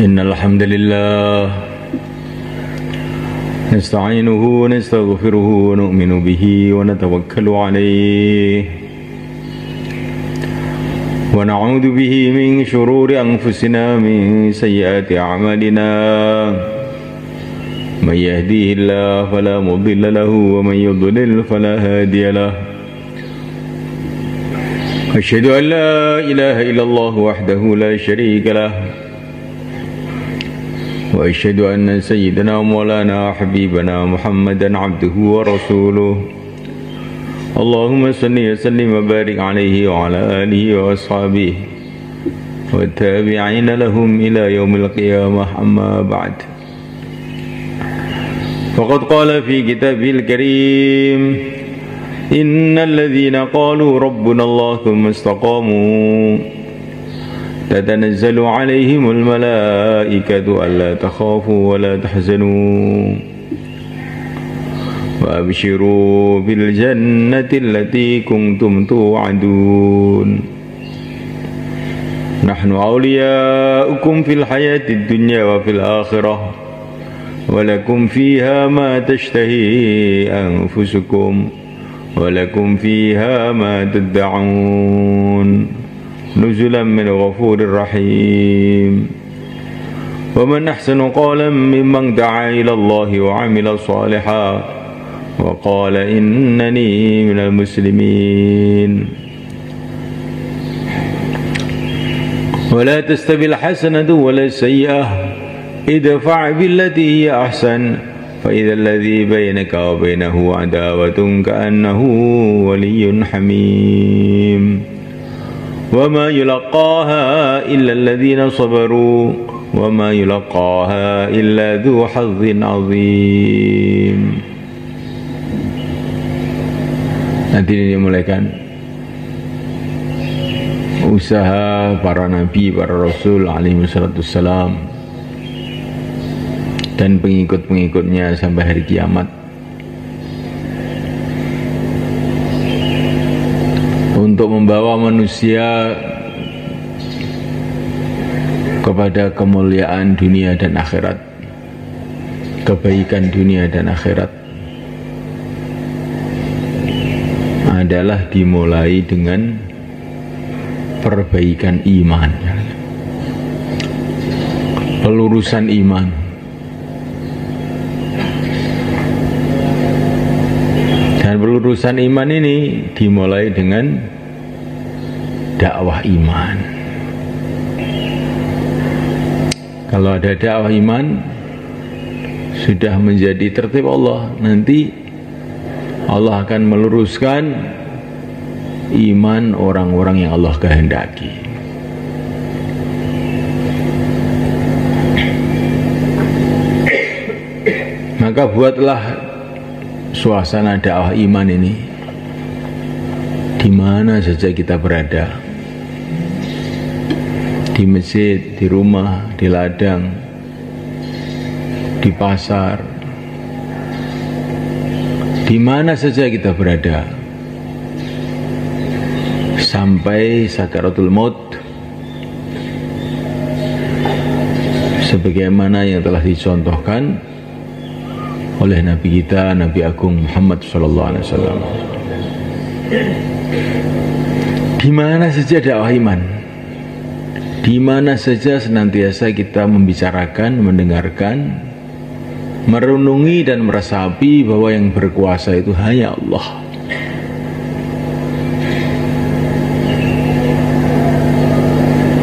إن الحمد لله نستعينه ونستغفره ونؤمن به ونتوكل عليه ونعوذ به من شرور أنفسنا من سيئات أعمالنا من يهديه الله فلا مضل له ومن يضلل فلا هادي له أشهد أن لا إله إلا الله وحده لا شريك له وأشهد أن سيدنا مولانا حبيبنا محمدا عبده ورسوله اللهم صل وسلم وبارك عليه وعلى آله وأصحابه والتابعين لهم إلى يوم القيامة أما بعد فقد قال في كتابه الكريم إن الذين قالوا ربنا الله ثم استقاموا تتنزل عليهم الملائكة ألا تخافوا ولا تحزنوا وأبشروا بالجنة التي كنتم توعدون نحن أولياؤكم في الحياة الدنيا وفي الآخرة ولكم فيها ما تشتهي أنفسكم ولكم فيها ما تدعون نزلا من غفور رحيم ومن أحسن قولا ممن دعا إلى الله وعمل صالحا وقال إنني من المسلمين ولا تستوي الحسنة ولا السيئة ادفع بالتي هي أحسن فإذا الذي بينك وبينه عداوة كأنه ولي حميم وما يلقاها إلا الذين صبروا وما يلقاها إلا ذو حظ عظيم. Nanti dimulaikan usaha para nabi, para rasul alaihi wassalam dan pengikut-pengikutnya sampai hari kiamat untuk membawa manusia kepada kemuliaan dunia dan akhirat, kebaikan dunia dan akhirat adalah dimulai dengan perbaikan iman, pelurusan iman. Dan pelurusan iman ini dimulai dengan dakwah iman. Kalau ada dakwah iman sudah menjadi tertib Allah, nanti Allah akan meluruskan iman orang-orang yang Allah kehendaki. Maka buatlah suasana dakwah iman ini di mana saja kita berada, di masjid, di rumah, di ladang, di pasar, di mana saja kita berada, sampai sakaratul maut, sebagaimana yang telah dicontohkan oleh Nabi kita, Nabi Agung Muhammad SAW. Di mana saja dakwah iman, di mana saja senantiasa kita membicarakan, mendengarkan, merenungi dan meresapi bahwa yang berkuasa itu hanya Allah.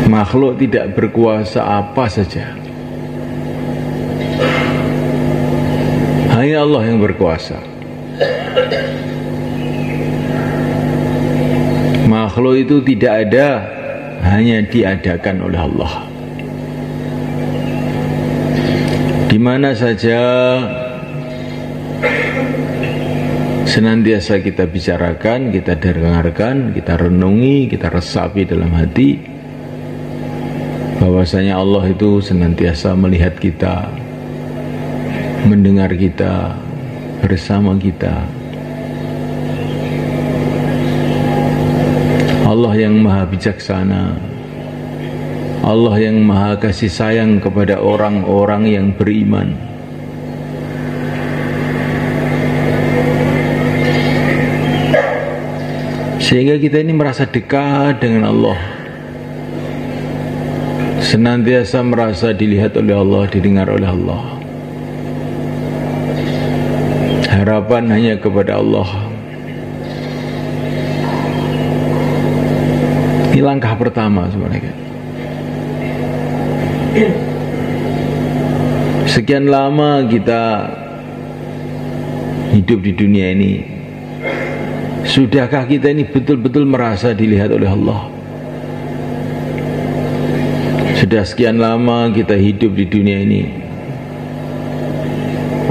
Makhluk tidak berkuasa apa saja, hanya Allah yang berkuasa. Makhluk itu tidak ada, hanya diadakan oleh Allah. Di mana saja senantiasa kita bicarakan, kita dengarkan, kita renungi, kita resapi dalam hati bahwasanya Allah itu senantiasa melihat kita, mendengar kita, bersama kita. Allah yang maha bijaksana, Allah yang maha kasih sayang kepada orang-orang yang beriman. Sehingga kita ini merasa dekat dengan Allah, senantiasa merasa dilihat oleh Allah, didengar oleh Allah. Harapan hanya kepada Allah. Ini langkah pertama sebenarnya. Sekian lama kita hidup di dunia ini, sudahkah kita ini betul-betul merasa dilihat oleh Allah? Sudah sekian lama kita hidup di dunia ini,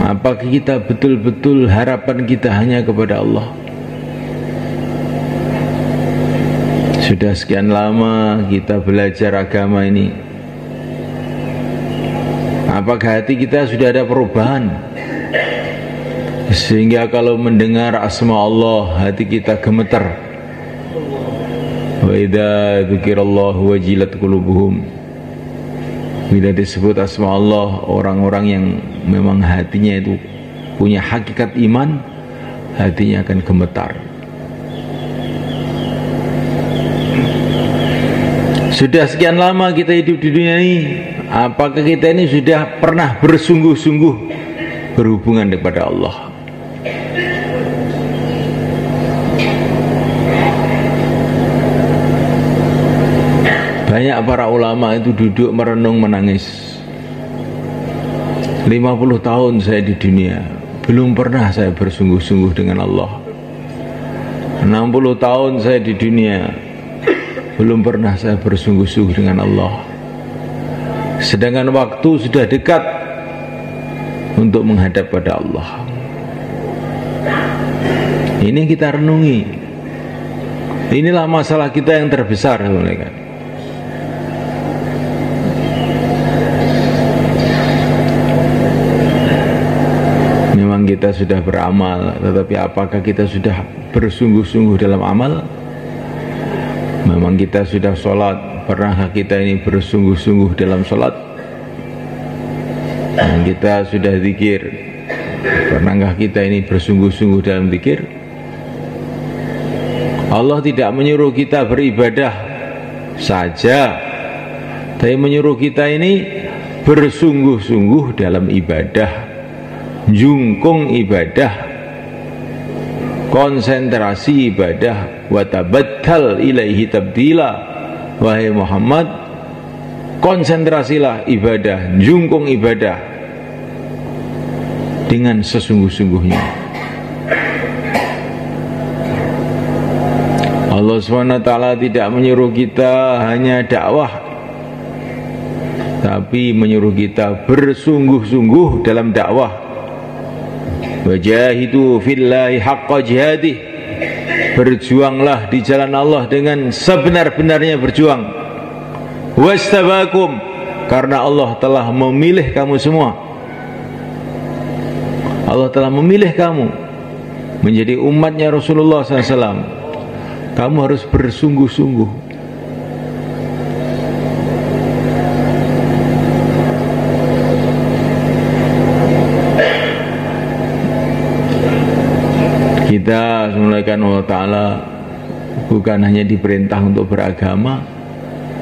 apakah kita betul-betul harapan kita hanya kepada Allah? Sudah sekian lama kita belajar agama ini, apakah hati kita sudah ada perubahan? Sehingga kalau mendengar asma Allah, hati kita gemetar. Wa idza dzukirallahu wajilat qulubuhum. Bila disebut asma Allah, orang-orang yang memang hatinya itu punya hakikat iman, hatinya akan gemetar. Sudah sekian lama kita hidup di dunia ini, apakah kita ini sudah pernah bersungguh-sungguh berhubungan kepada Allah? Banyak para ulama itu duduk merenung menangis. 50 tahun saya di dunia, belum pernah saya bersungguh-sungguh dengan Allah. 60 tahun saya di dunia, belum pernah saya bersungguh-sungguh dengan Allah. Sedangkan waktu sudah dekat untuk menghadap pada Allah. Ini kita renungi. Inilah masalah kita yang terbesar sebenarnya. Memang kita sudah beramal, tetapi apakah kita sudah bersungguh-sungguh dalam amal? Memang kita sudah sholat, pernahkah kita ini bersungguh-sungguh dalam sholat? Memang kita sudah zikir, pernahkah kita ini bersungguh-sungguh dalam zikir? Allah tidak menyuruh kita beribadah saja, tapi menyuruh kita ini bersungguh-sungguh dalam ibadah, jungkung ibadah, konsentrasi ibadah, wa tabattal ilaihi tabdila. Wahai Muhammad, konsentrasilah ibadah, jungkung ibadah dengan sesungguh-sungguhnya. Allah SWT tidak menyuruh kita hanya dakwah, tapi menyuruh kita bersungguh-sungguh dalam dakwah. Wajahidu fillahi haqqa jihadih, berjuanglah di jalan Allah dengan sebenar-benarnya berjuang. Wastabakum, karena Allah telah memilih kamu semua. Allah telah memilih kamu menjadi umatnya Rasulullah SAW. Kamu harus bersungguh-sungguh. Kita semuanya Allah Ta'ala bukan hanya diperintah untuk beragama,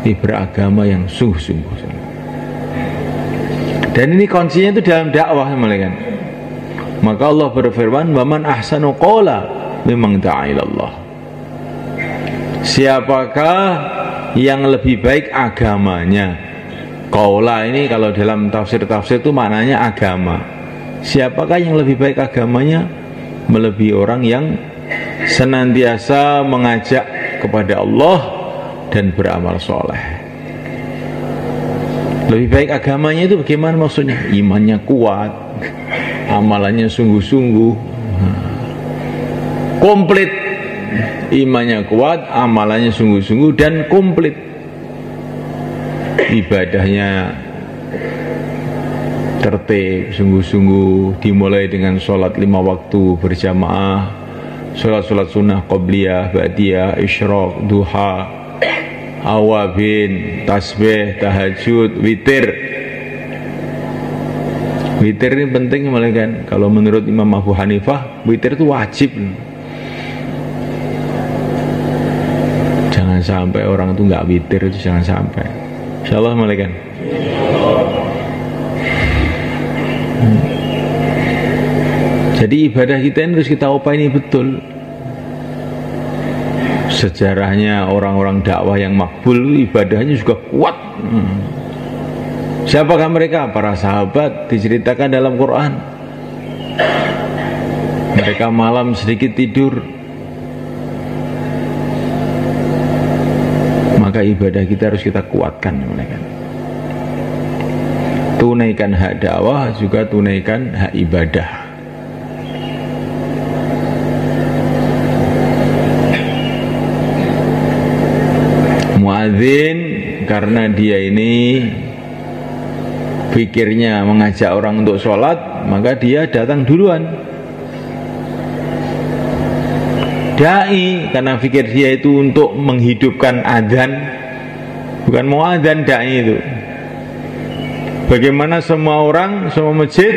tapi beragama yang sungguh-sungguh. Dan ini kuncinya itu dalam dakwah semuanya. Maka Allah berfirman, "Waman ahsanu qawla mimman da'a ila Allah." Siapakah yang lebih baik agamanya? Qawla ini kalau dalam tafsir-tafsir itu maknanya agama. Siapakah yang lebih baik agamanya? Melebihi orang yang senantiasa mengajak kepada Allah dan beramal soleh. Lebih baik agamanya itu bagaimana maksudnya? Imannya kuat, amalannya sungguh-sungguh, komplit. Imannya kuat, amalannya sungguh-sungguh dan komplit. Ibadahnya tertib, sungguh-sungguh, dimulai dengan sholat 5 waktu berjamaah, sholat-sholat sunnah, qobliyah, ba'diyah, isyraq, duha, awabin, tasbih, tahajud, witir. Witir ini penting malah kan. Kalau menurut Imam Abu Hanifah, witir itu wajib. Jangan sampai orang itu nggak witir, itu jangan sampai. Insyaallah malah kan. Jadi ibadah kita ini harus kita opini betul. Sejarahnya orang-orang dakwah yang makbul ibadahnya juga kuat. Siapakah mereka? Para sahabat diceritakan dalam Quran. Mereka malam sedikit tidur, maka ibadah kita harus kita kuatkan. Tunaikan hak dakwah juga tunaikan hak ibadah. Muadzin karena dia ini pikirnya mengajak orang untuk sholat, maka dia datang duluan. Dai karena pikir dia itu untuk menghidupkan adzan, bukan mau adzan. Dai itu bagaimana semua orang, semua masjid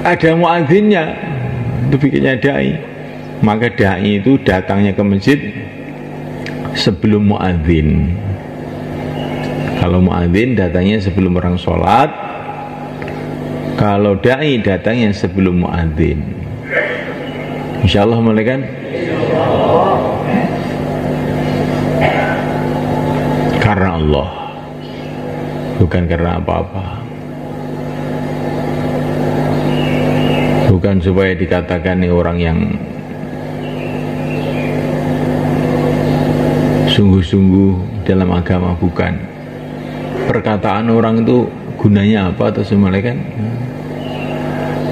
ada muadzinnya, itu pikirnya dai. Maka dai itu datangnya ke masjid sebelum muadzin. Kalau muadzin datangnya sebelum orang sholat, kalau dai datangnya sebelum muadzin. Insyaallah mulai kan? Karena Allah, bukan karena apa-apa. Bukan supaya dikatakan ini orang yang sungguh-sungguh dalam agama, bukan. Perkataan orang itu gunanya apa atau semua kan?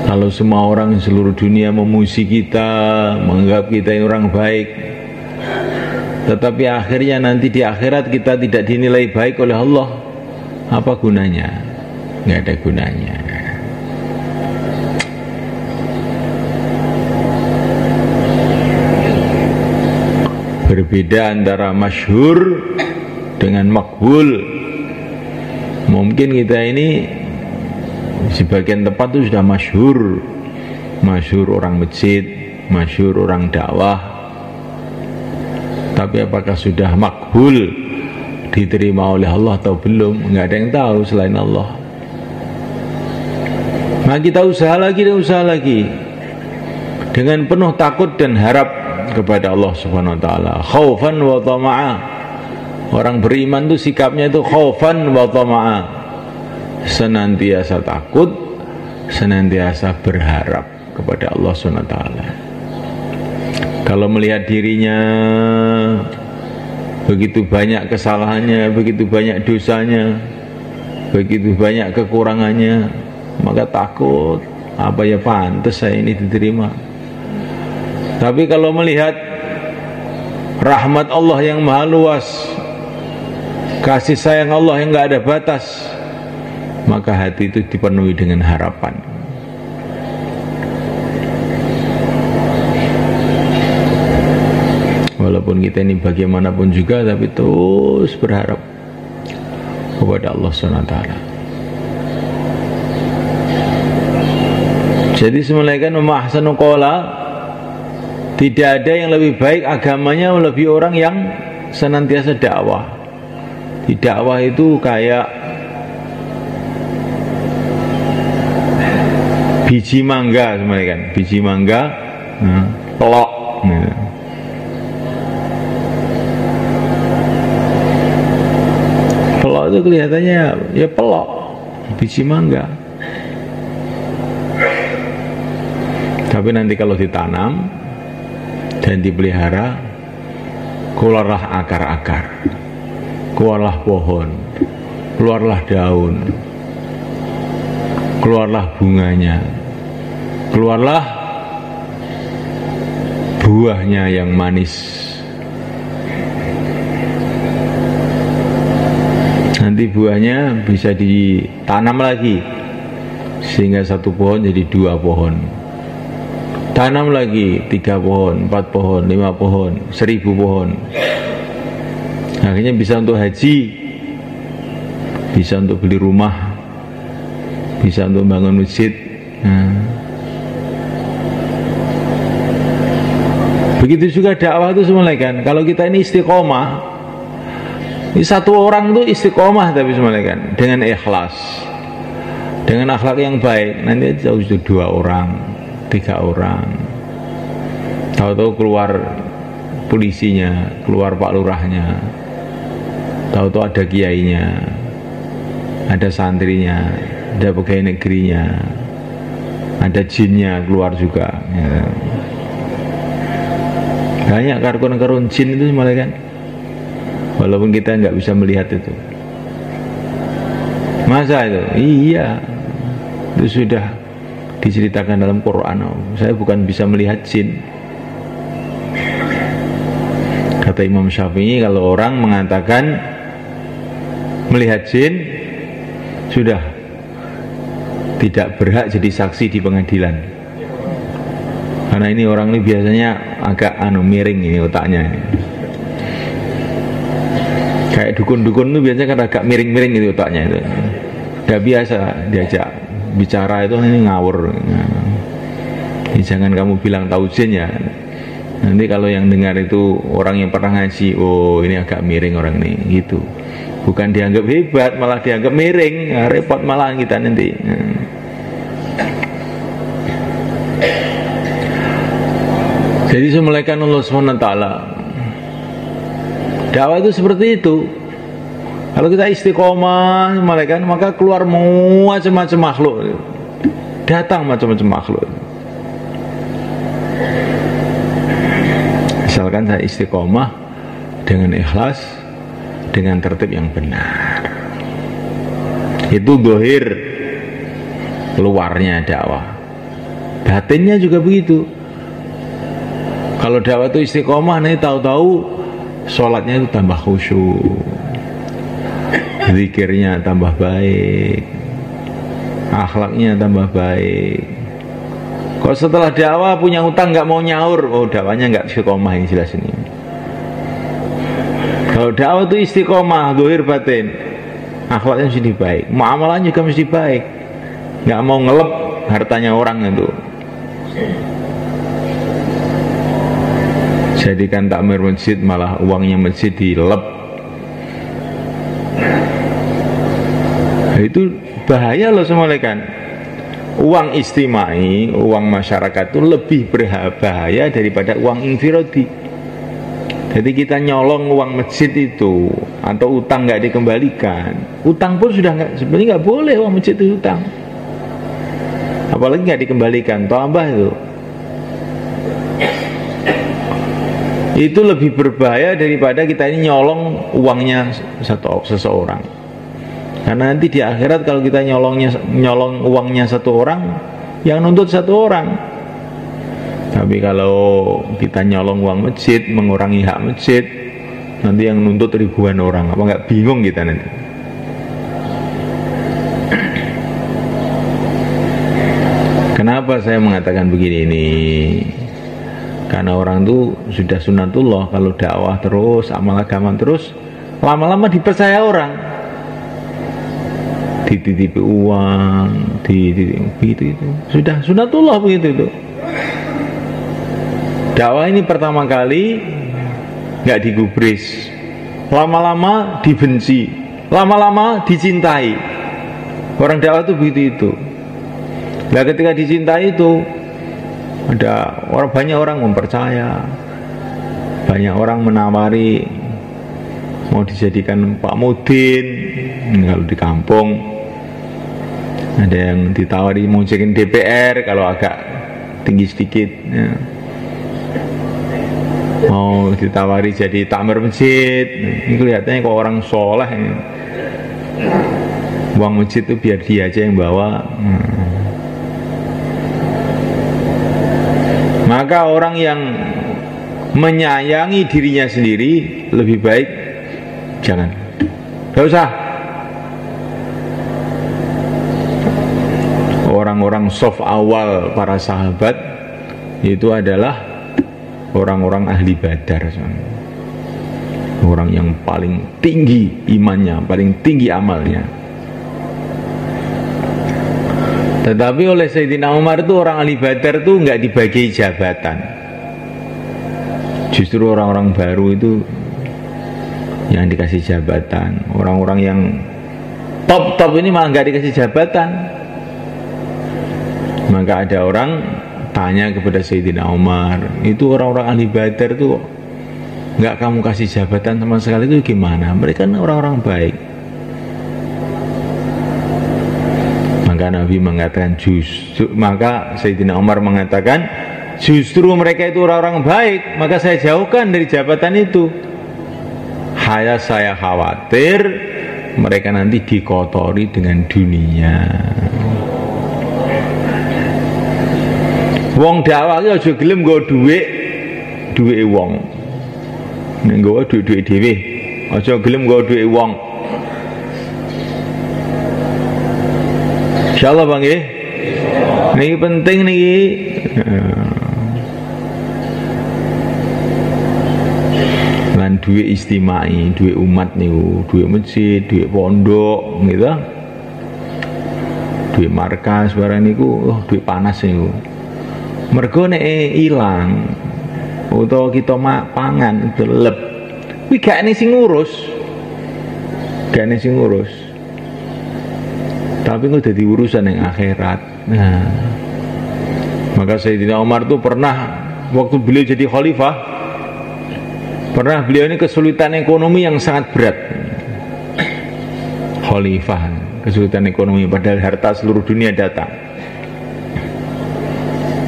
Kalau semua orang seluruh dunia memuji kita, menganggap kita ini orang baik, tetapi akhirnya nanti di akhirat kita tidak dinilai baik oleh Allah, apa gunanya? Nggak ada gunanya. Berbeda antara masyhur dengan makbul. Mungkin kita ini sebagian tempat itu sudah masyhur, masyhur orang masjid, masyhur orang dakwah, tapi apakah sudah makbul, diterima oleh Allah atau belum? Nggak ada yang tahu selain Allah. Nah kita usaha lagi dan usaha lagi dengan penuh takut dan harap kepada Allah Subhanahu wa taala, khaufan wa tama'a. Orang beriman itu sikapnya itu khaufan wa tama'a, senantiasa takut, senantiasa berharap kepada Allah Subhanahu wa taala. Kalau melihat dirinya begitu banyak kesalahannya, begitu banyak dosanya, begitu banyak kekurangannya, maka takut, apa ya pantas saya ini diterima. Tapi kalau melihat rahmat Allah yang maha luas, kasih sayang Allah yang nggak ada batas, maka hati itu dipenuhi dengan harapan. Walaupun kita ini bagaimanapun juga, tapi terus berharap kepada Allah SWT. Jadi semulaikan memahsanu qala, tidak ada yang lebih baik agamanya melebihi orang yang senantiasa dakwah. Di dakwah itu kayak biji mangga, kan? Biji mangga, pelok. Pelok itu kelihatannya ya pelok, biji mangga. Tapi nanti kalau ditanam dan dipelihara, keluarlah akar-akar, keluarlah pohon, keluarlah daun, keluarlah bunganya, keluarlah buahnya yang manis. Nanti buahnya bisa ditanam lagi sehingga satu pohon jadi 2 pohon. Tanam lagi 3 pohon, 4 pohon, 5 pohon, 1000 pohon. Akhirnya bisa untuk haji, bisa untuk beli rumah, bisa untuk bangun masjid. Begitu juga dakwah itu semuanya kan. Kalau kita ini istiqomah, ini satu orang tuh istiqomah tapi semuanya kan, dengan ikhlas, dengan akhlak yang baik, nanti jauh itu 2 orang, 3 orang. Tahu-tahu keluar polisinya, keluar Pak Lurahnya, tahu-tahu ada kiainya, ada santrinya, ada pegawai negerinya, ada jinnya keluar juga ya. Banyak karun-karun jin itu malah kan, walaupun kita nggak bisa melihat itu. Masa itu? Iya, itu sudah diceritakan dalam Quran. Saya bukan bisa melihat jin. Kata Imam Syafi'i, kalau orang mengatakan melihat jin, sudah tidak berhak jadi saksi di pengadilan. Karena ini orang ini biasanya agak miring ini otaknya ini. Kayak dukun-dukun itu biasanya kan agak miring-miring itu otaknya itu. Gak biasa diajak bicara itu, ini ngawur. Ini jangan kamu bilang tahu jin ya. Nanti kalau yang dengar itu orang yang pernah ngaji, oh ini agak miring orang ini gitu. Bukan dianggap hebat, malah dianggap miring. Nah, repot malah kita nanti. Jadi semulaikan Allah SWT. Dakwah itu seperti itu. Kalau kita istiqomah semulaikan, maka keluar macam-macam makhluk. Datang macam-macam makhluk. Misalkan saya istiqomah dengan ikhlas, dengan tertib yang benar, itu dohir luarnya dakwah. Batinnya juga begitu. Kalau dakwah itu istiqomah, nanti tahu-tahu sholatnya itu tambah khusyuk, zikirnya tambah baik, akhlaknya tambah baik. Kalau setelah dakwah punya utang nggak mau nyaur, oh dakwahnya nggak istiqomah, ini jelas ini. Kalau dakwah itu istiqomah, zahir batin, akhlaknya mesti baik, muamalahnya juga mesti baik, nggak mau ngelep hartanya orang itu. Jadikan takmir masjid malah uangnya masjid dilep. Itu bahaya loh semalekan. Uang istimai, uang masyarakat itu lebih berbahaya daripada uang infirodi. Jadi kita nyolong uang masjid itu atau utang nggak dikembalikan, utang pun sudah nggak, sebenarnya nggak boleh uang masjid itu utang, apalagi nggak dikembalikan, tambah itu lebih berbahaya daripada kita ini nyolong uangnya seseorang. Karena nanti di akhirat kalau kita nyolong uangnya satu orang, yang nuntut satu orang. Tapi kalau kita nyolong uang masjid, mengurangi hak masjid, nanti yang nuntut ribuan orang. Apa nggak bingung kita nanti? Kenapa saya mengatakan begini ini? Karena orang itu sudah sunatullah, kalau dakwah terus, amal agama terus, lama-lama dipercaya orang, dititipi uang, begitu itu sudah sunatullah begitu itu. Dakwah ini pertama kali nggak digubris, lama-lama dibenci, lama-lama dicintai. Orang dakwah itu begitu itu. Nah ketika dicintai itu, ada banyak orang mempercaya, banyak orang menawari mau dijadikan Pak Mudin kalau di kampung, ada yang ditawari mau jadi DPR kalau agak tinggi sedikit ya. Mau ditawari jadi takmir masjid, ini kelihatannya kok orang soleh ya. Uang masjid itu biar dia aja yang bawa. Maka orang yang menyayangi dirinya sendiri lebih baik jangan, gak usah. Orang-orang soft awal para sahabat itu adalah orang-orang ahli badar. orang yang paling tinggi imannya, paling tinggi amalnya. Tetapi oleh Sayyidina Umar itu orang ahli Badar itu nggak dibagi jabatan. Justru orang-orang baru itu yang dikasih jabatan. Orang-orang yang top ini malah nggak dikasih jabatan. Maka ada orang tanya kepada Sayyidina Umar, itu orang-orang ahli Badar itu nggak kamu kasih jabatan sama sekali, itu gimana? Mereka kan orang-orang baik. Maka Nabi mengatakan maka Sayyidina Umar mengatakan justru mereka itu orang-orang baik, maka saya jauhkan dari jabatan itu. Saya khawatir mereka nanti dikotori dengan dunia. Wong dakwah ki aja gelem nggo dhuwit wong. Nek nggo dhuwit dhewe, aja gelem nggo dhuwit wong. Insyaallah Bang nggih. Niki penting niki. Lan dhuwit istimai, dhuwit umat niku, dhuwit masjid, dhuwit pondok gitu. Dhuwit markas barang niku, dhuwit panas niku. Mergo nek ilang utawa kita pangan delep kuwi gak ene sing ngurus. Gak ene sing ngurus. Tapi kok dadi urusan yang akhirat. Nah, maka Sayyidina Umar tuh pernah waktu beliau jadi khalifah, pernah beliau ini kesulitan ekonomi yang sangat berat. Khalifah, kesulitan ekonomi, padahal harta seluruh dunia datang.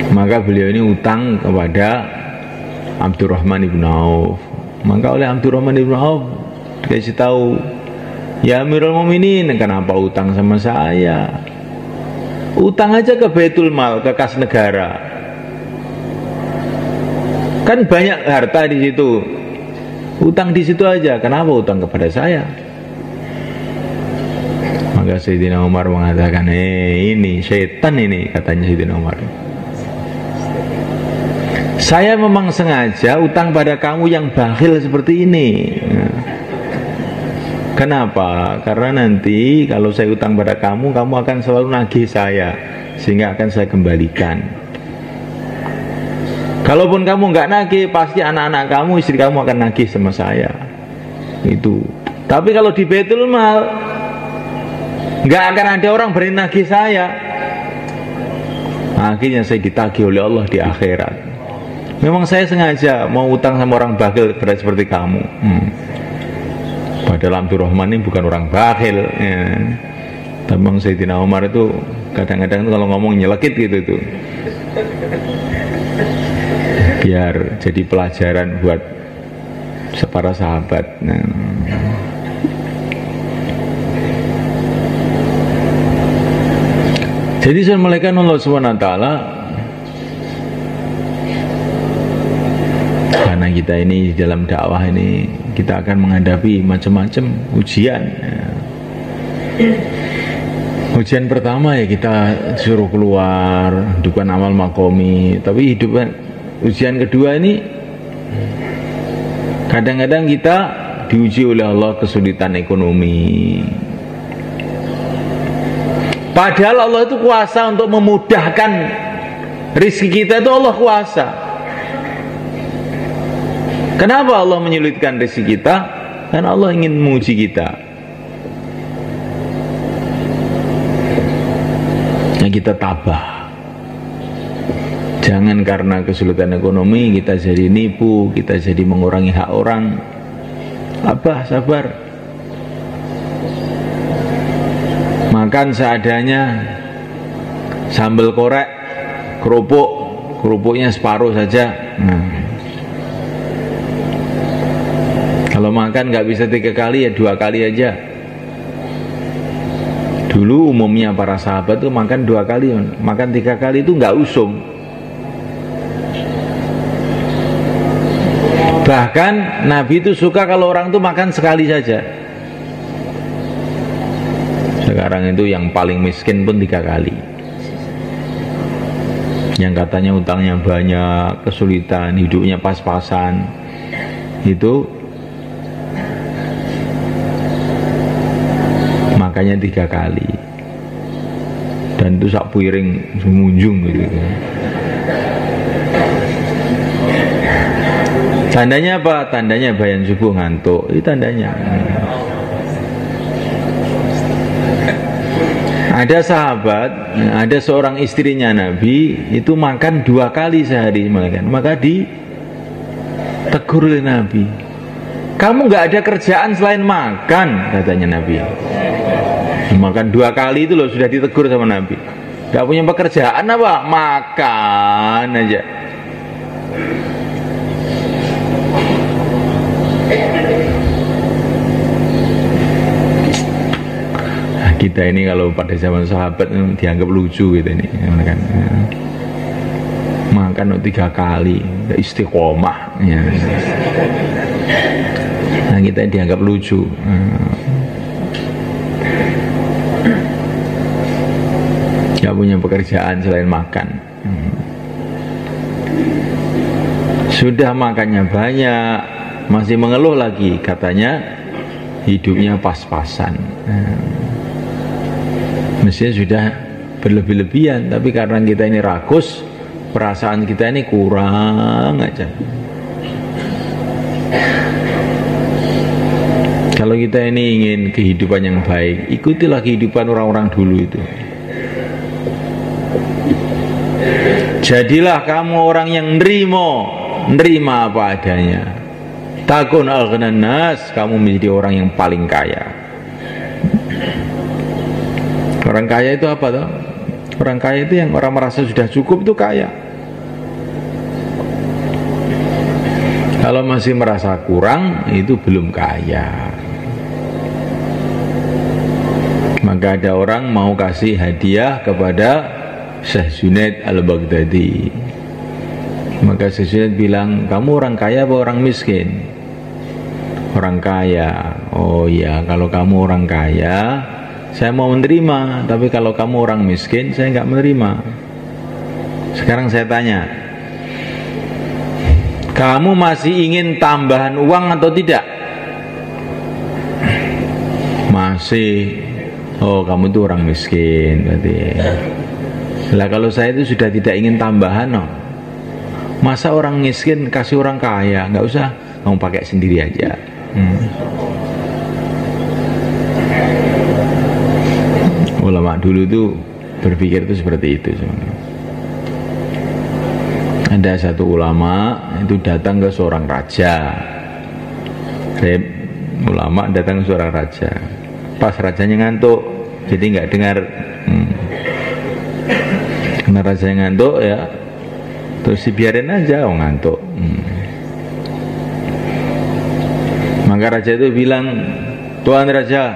Maka beliau ini utang kepada Abdurrahman ibn Auf. Maka oleh Abdurrahman ibn Auf dikasih tahu, ya Amirul Mukminin, kenapa utang sama saya? Utang aja ke Baitul Mal, ke kas negara. Kan banyak harta di situ. Utang di situ aja, kenapa utang kepada saya? Maka Sayyidina Umar mengatakan, ini setan ini, katanya Sayyidina Umar. Saya memang sengaja utang pada kamu yang bakhil seperti ini. Kenapa? Karena nanti kalau saya utang pada kamu, kamu akan selalu nagih saya, sehingga akan saya kembalikan. Kalaupun kamu nggak nagih, pasti anak-anak kamu, istri kamu akan nagih sama saya. Itu. Tapi kalau di Baitul Mal, nggak akan ada orang berani nagih saya. Akhirnya saya ditagih oleh Allah di akhirat. Memang saya sengaja mau utang sama orang bakhil seperti kamu. Padahal Abdurrahman ini bukan orang bakhil. Ya. Tapi Sayyidina Umar itu kadang-kadang kalau ngomong nyelekit gitu tuh. Biar jadi pelajaran buat para sahabat. Nah. Jadi saya melihat Allah SWT, karena kita ini dalam dakwah ini kita akan menghadapi macam-macam ujian. Ujian pertama ya kita suruh keluar hidupkan amal makomi, tapi ujian kedua ini kadang-kadang kita diuji oleh Allah kesulitan ekonomi. Padahal Allah itu kuasa untuk memudahkan rezeki kita, itu Allah kuasa. Kenapa Allah menyulitkan rezeki kita? Karena Allah ingin menguji kita. Nah, kita tabah. Jangan karena kesulitan ekonomi kita jadi nipu, kita jadi mengurangi hak orang. Abah, sabar. Makan seadanya, sambal korek, kerupuknya separuh saja. Kalau makan nggak bisa 3 kali ya 2 kali aja. Dulu umumnya para sahabat tuh makan 2 kali, makan 3 kali itu nggak usum. Bahkan Nabi itu suka kalau orang tuh makan sekali saja. Sekarang itu yang paling miskin pun 3 kali. Yang katanya utangnya banyak, kesulitan, hidupnya pas-pasan, itu makannya 3 kali, dan itu sak piring semunjung gitu. Tandanya apa? Tandanya bayan subuh ngantuk, itu tandanya. Ada sahabat, ada seorang istrinya Nabi itu makan 2 kali sehari makan, maka ditegur oleh Nabi. Kamu nggak ada kerjaan selain makan, katanya Nabi. Makan 2 kali itu loh sudah ditegur sama Nabi. Nggak punya pekerjaan apa? Makan aja. Kita ini kalau pada zaman sahabat dianggap lucu gitu ini, kan? Makan 3 kali, istiqomah. Ya. Nah, kita dianggap lucu. Gak punya pekerjaan selain makan. Sudah makannya banyak, masih mengeluh lagi, katanya hidupnya pas-pasan. Mestinya sudah berlebih-lebihan, tapi karena kita ini rakus, perasaan kita ini kurang aja. Kalau kita ini ingin kehidupan yang baik, ikutilah kehidupan orang-orang dulu itu. Jadilah kamu orang yang nerima apa adanya. Takun aghnan nas, kamu menjadi orang yang paling kaya. Orang kaya itu apa toh? Orang kaya itu yang orang merasa sudah cukup itu kaya. Kalau masih merasa kurang itu belum kaya. Maka ada orang mau kasih hadiah kepada Syekh Junaid Al-Baghdadi. Maka Syekh Junaid bilang, kamu orang kaya apa orang miskin? Orang kaya. Oh iya, kalau kamu orang kaya saya mau menerima, tapi kalau kamu orang miskin saya nggak menerima. Sekarang saya tanya, kamu masih ingin tambahan uang atau tidak? Masih. Oh, kamu itu orang miskin berarti. Lah kalau saya itu sudah tidak ingin tambahan, no. Masa orang miskin kasih orang kaya? Nggak usah, kamu pakai sendiri aja. Ulama dulu itu berpikir itu seperti itu sebenarnya. Ada satu ulama itu datang ke seorang raja. Ulama datang ke seorang raja. Pas rajanya ngantuk, jadi nggak dengar. Karena rajanya ngantuk ya, terus dibiarin aja, ngantuk. Maka raja itu bilang, Tuan Raja,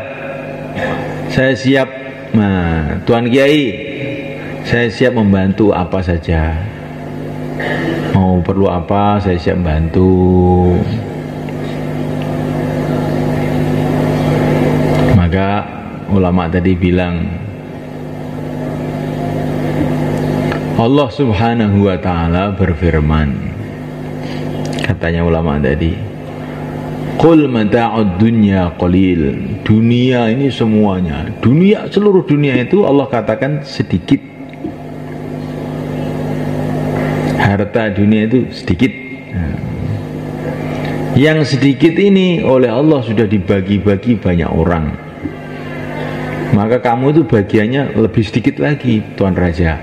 saya siap. Nah, Tuan Kiai, saya siap membantu apa saja. Mau perlu apa, saya siap bantu. Maka ulama tadi bilang, Allah Subhanahu wa ta'ala berfirman, katanya ulama tadi, qul mata'ud dunya qalil. Dunia ini semuanya, dunia, seluruh dunia itu Allah katakan sedikit. Harta dunia itu sedikit. Yang sedikit ini oleh Allah sudah dibagi-bagi banyak orang. Maka kamu itu bagiannya lebih sedikit lagi, Tuan Raja.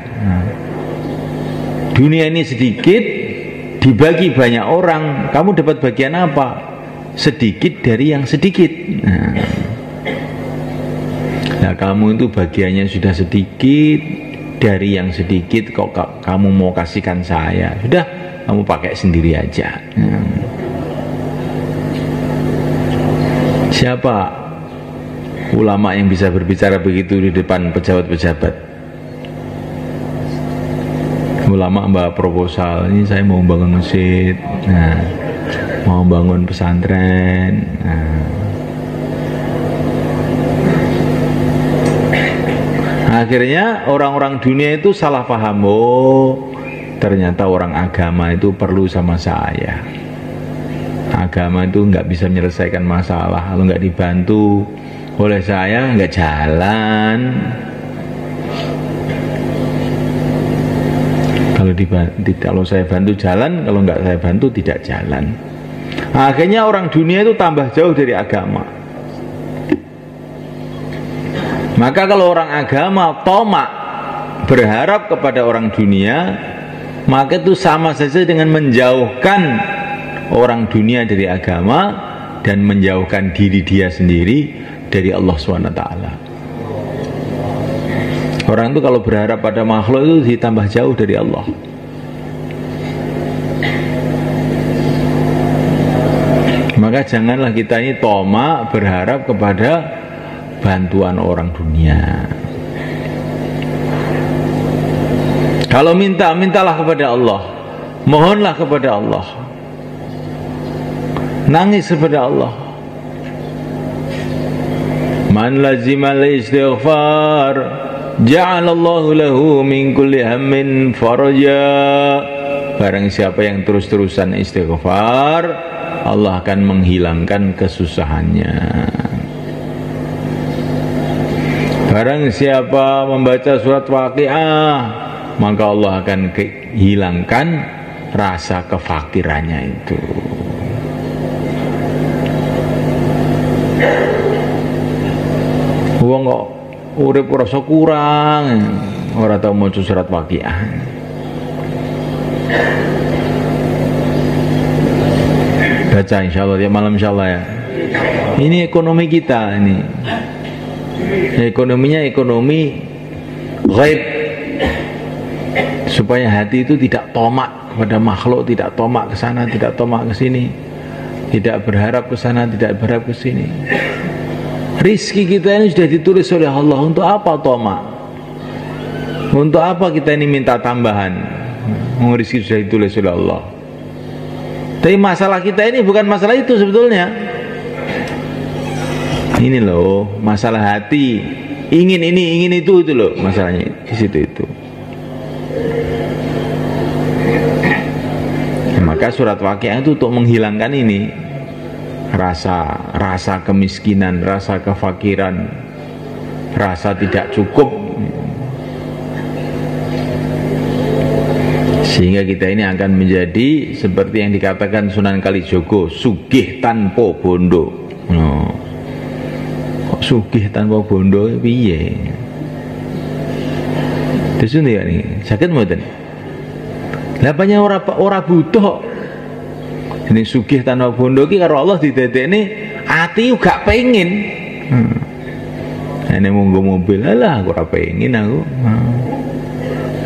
Dunia ini sedikit, dibagi banyak orang, kamu dapat bagian apa? Sedikit dari yang sedikit. Nah, kamu itu bagiannya sudah sedikit dari yang sedikit, kok kamu mau kasihkan saya? Sudah, kamu pakai sendiri aja. Siapa ulama yang bisa berbicara begitu di depan pejabat-pejabat? Ulama membawa proposal, ini saya mau bangun masjid, mau bangun pesantren. Akhirnya orang-orang dunia itu salah paham. Oh, ternyata orang agama itu perlu sama saya. Agama itu nggak bisa menyelesaikan masalah kalau nggak dibantu. oleh saya nggak jalan. Kalau saya bantu jalan, kalau nggak saya bantu tidak jalan. Akhirnya orang dunia itu tambah jauh dari agama. Maka kalau orang agama tomak berharap kepada orang dunia, maka itu sama saja dengan menjauhkan orang dunia dari agama dan menjauhkan diri dia sendiri dari Allah SWT. Orang itu kalau berharap pada makhluk itu ditambah jauh dari Allah. Maka janganlah kita ini tomak berharap kepada bantuan orang dunia. Kalau minta, mintalah kepada Allah, mohonlah kepada Allah, nangis kepada Allah. Man lazimal istighfar ja'alallahu lahu min kulli hammin faraja. Barang siapa yang terus-terusan istighfar, Allah akan menghilangkan kesusahannya. Barang siapa membaca surat Waqiah, maka Allah akan hilangkan rasa kefakirannya itu. Wong kok urip rasa kurang, ora tau maca surat Waqiah. Baca insyaallah ya, malam insyaallah ya. Ini ekonomi kita ini. Ekonominya ekonomi ghaib. Supaya hati itu tidak tomak kepada makhluk, tidak tomak ke sana, tidak tomak ke sini, tidak berharap ke sana, tidak berharap ke sini. Rizki kita ini sudah ditulis oleh Allah. Untuk apa tomak? Untuk apa kita ini minta tambahan? Rizki sudah ditulis oleh Allah. Tapi masalah kita ini bukan masalah itu sebetulnya. Ini loh masalah hati. Ingin ini, ingin itu loh masalahnya di situ itu. Maka surat Waqiah itu untuk menghilangkan ini, rasa kemiskinan, rasa kefakiran, rasa tidak cukup, sehingga kita ini akan menjadi seperti yang dikatakan Sunan Kalijogo, sugih tanpa bondo. Kok sugih tanpa bondo piye? Terus ya nih, sakit mboten? Lapanya ora butuh. Ini sugih tanpa bondo ki karo Allah didadekne ati gak pengin. Ini monggo mobil, alah aku ora pengin aku.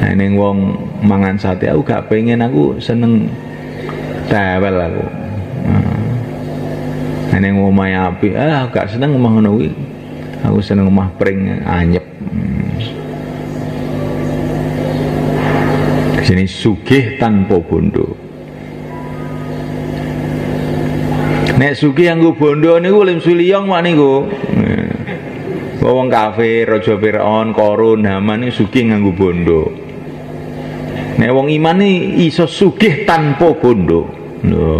Ini wong mangan sate aku gak pengen, aku seneng tewel aku. Ini ngomai api, alah gak seneng omah ngono kuwi. Aku seneng omah pring anyep. Sini sugih tanpa bondo. Nek sugih nganggo bondo niku lim suliyong mak niku. Wong kafir, raja Firaun, Qarun, Haman niku sugih nganggo bondo. Nek wong iman iki iso sugih tanpa bondo. Lho.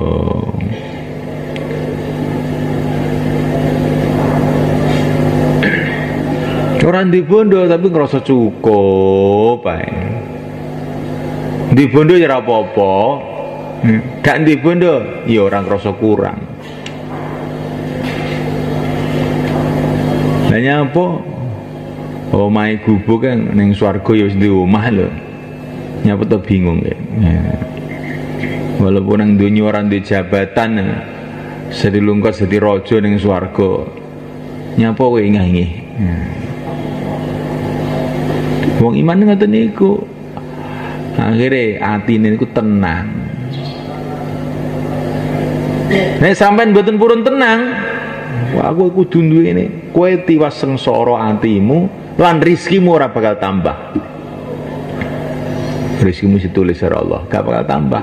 Ora ndek bondo tapi ngrasa cukup ae. Di bondo ya apa-apa, gak di bondo ya orang ngerasa kurang. Nanya apa? Omahe gubuk kan ning swarga ya wis di omah lho. Nyapa to bingung kan. Walaupun nang donya ora duwe jabatan, sedhi lungkot sedhi raja ning swarga. Nyapa kowe ingah-ingih. Wong iman ngoten niku. Akhirnya hati ini tenang. Nek sampean mboten purun tenang, wah aku kudu duwe ini. Kowe tiwas sengsara atimu lan rizkimu ora bakal tambah. Rizkimu ditulis oleh Allah, gak bakal tambah.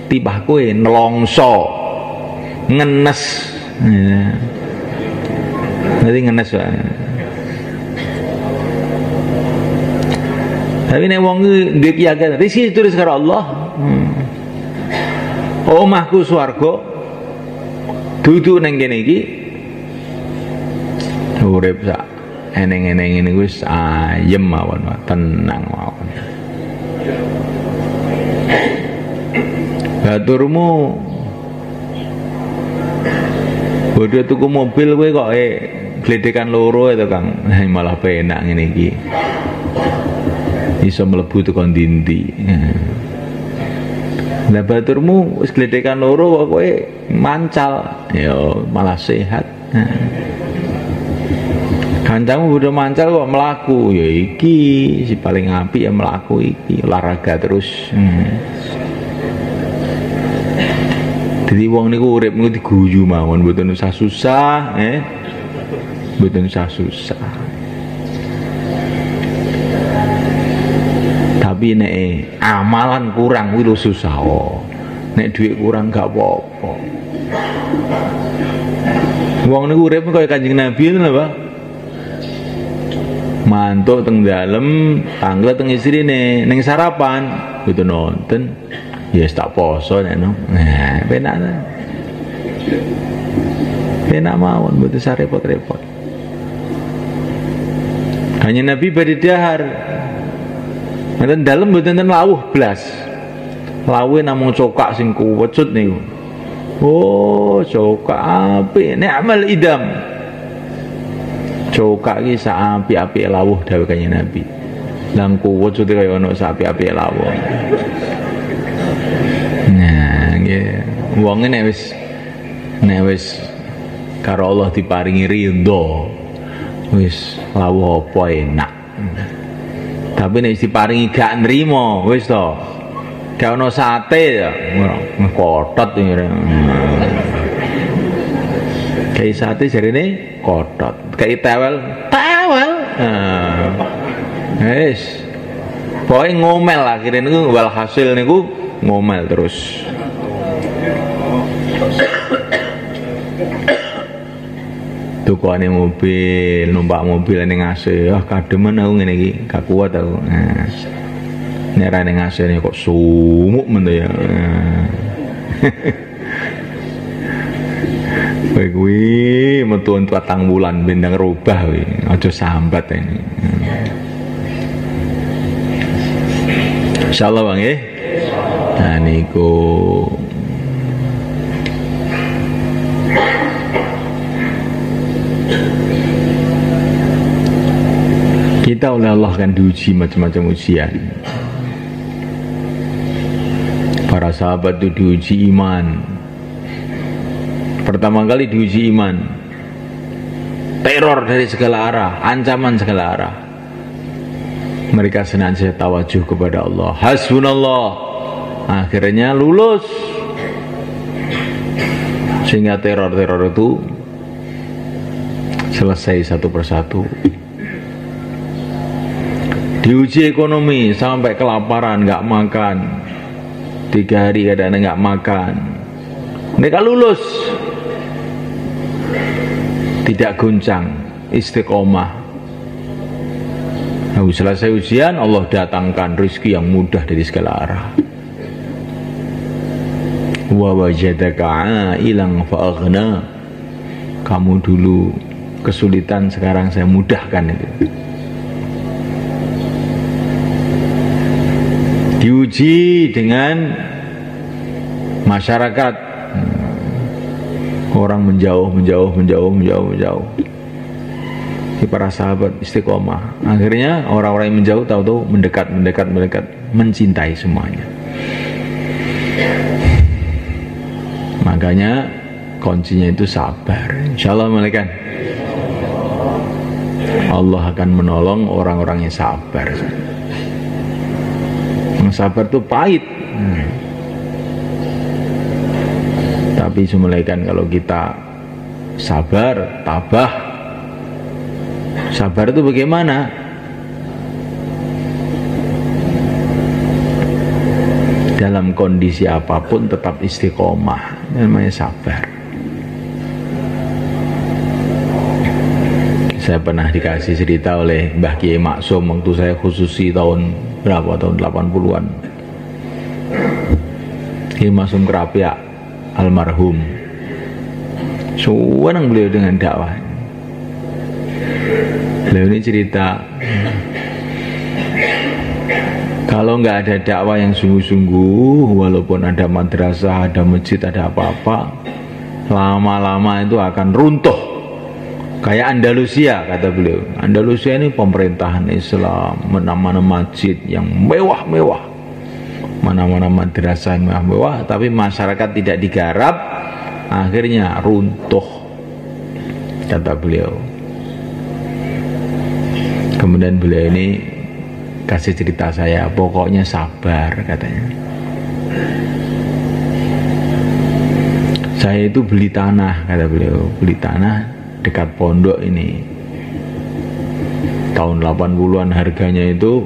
Tibah kowe nelongso, ngenes. Nanti ngenes wae. Tapi nek wong duwe keyakinan rezeki ditulis karo Allah. Omahku swarga. Dudu nang kene iki. urip sak eneng-eneng ini wis ayem mawon, tenang mawon. Baturmu bodoh tuku mobil kowe kok gledekan loro itu Kang, malah penak ngene iki. Iso mlebu tekan ndi-ndi. Lah baturmu wis gledekan loro kok kowe mancal, ya malah sehat. Kancamu udah mancal kok melaku, ya iki si paling apik ya melaku iki, olahraga terus. Jadi wong niku urip niku diguyu mawon, mboten usah susah, mboten usah susah. Tapi nek amalan kurang kuwi lho susah. Nek duit kurang gak apa-apa. Wong niku urip kaya Kanjeng Nabi ngono lho, Pak. Mantuk teng dalem, tangga teng istrine, ning sarapan kudu nonton. Ya tak poso nek no. Nah, penak ta. Penak mawon mboten usah repot-repot. Kanjeng Nabi badhe dahar. Enten dalem mboten enten lawuh blas. Lawuhe namung cokak sing kuwecut niku. Oh, cokak apik, ni'mal idam. Cokak iki sak apik-apike lawuh dawuh Kanjeng Nabi. Lang kuwecut kaya ono sak apik-apike lawuh. Nah, nggih. Wong nek wis karo Allah diparingi ridho, wis lawuh apa enak. Tapi nek diparingi gak nrimo, wis to. Gak ono sate ya, kotot ngene. Kayak sate jarine kotot, kayak tewel. Wis. Pokoke ngomel akhire niku walhasil niku ngomel terus. Tukane mobil, numpak mobil ning AC, kademen aku ngene iki, gak kuat aku. Nek ra ning AC kok sumuk men ya. Kowe kuwi metu 4 bulan bendang rubah kuwi, aja sambat ini. Insyaallah Bang nggih. Nah niku kita oleh Allah kan diuji macam-macam ujian. Para sahabat itu diuji iman. Pertama kali diuji iman. Teror dari segala arah, ancaman segala arah. Mereka senantiasa tawajuh kepada Allah. Hasbunallah. Akhirnya lulus. Sehingga teror-teror itu selesai satu persatu. Diuji ekonomi sampai kelaparan, nggak makan. 3 hari kadang nggak makan. Mereka lulus. Tidak goncang, istiqomah. Nah, selesai ujian, Allah datangkan rezeki yang mudah dari segala arah. Wa wajadaka 'ailan fa'aghna. Kamu dulu kesulitan, sekarang saya mudahkan itu. Diuji dengan masyarakat, orang menjauh. Para sahabat istiqomah. Akhirnya orang-orang yang menjauh tahu-tahu mendekat, mencintai semuanya. Makanya kuncinya itu sabar. Insyaallah malaikat. Allah akan menolong orang-orang yang sabar. Sabar itu pahit. Tapi semulaikan kalau kita sabar, tabah. Sabar itu bagaimana? Dalam kondisi apapun tetap istiqomah. Namanya sabar. Saya pernah dikasih cerita oleh Mbah Kiai Maksum waktu saya khususi tahun berapa, tahun 80-an. Kiai Maksum Kerapiak almarhum, senang beliau dengan dakwah. Beliau ini cerita, kalau nggak ada dakwah yang sungguh-sungguh, walaupun ada madrasah, ada masjid, ada apa-apa, lama-lama itu akan runtuh. Kayak Andalusia, kata beliau. Andalusia ini pemerintahan Islam, mana-mana masjid yang mewah-mewah, mana-mana madrasah yang mewah-mewah, tapi masyarakat tidak digarap, akhirnya runtuh, kata beliau. Kemudian beliau ini kasih cerita saya, pokoknya sabar, katanya. Saya itu beli tanah, kata beliau, beli tanah dekat pondok ini. Tahun 80-an harganya itu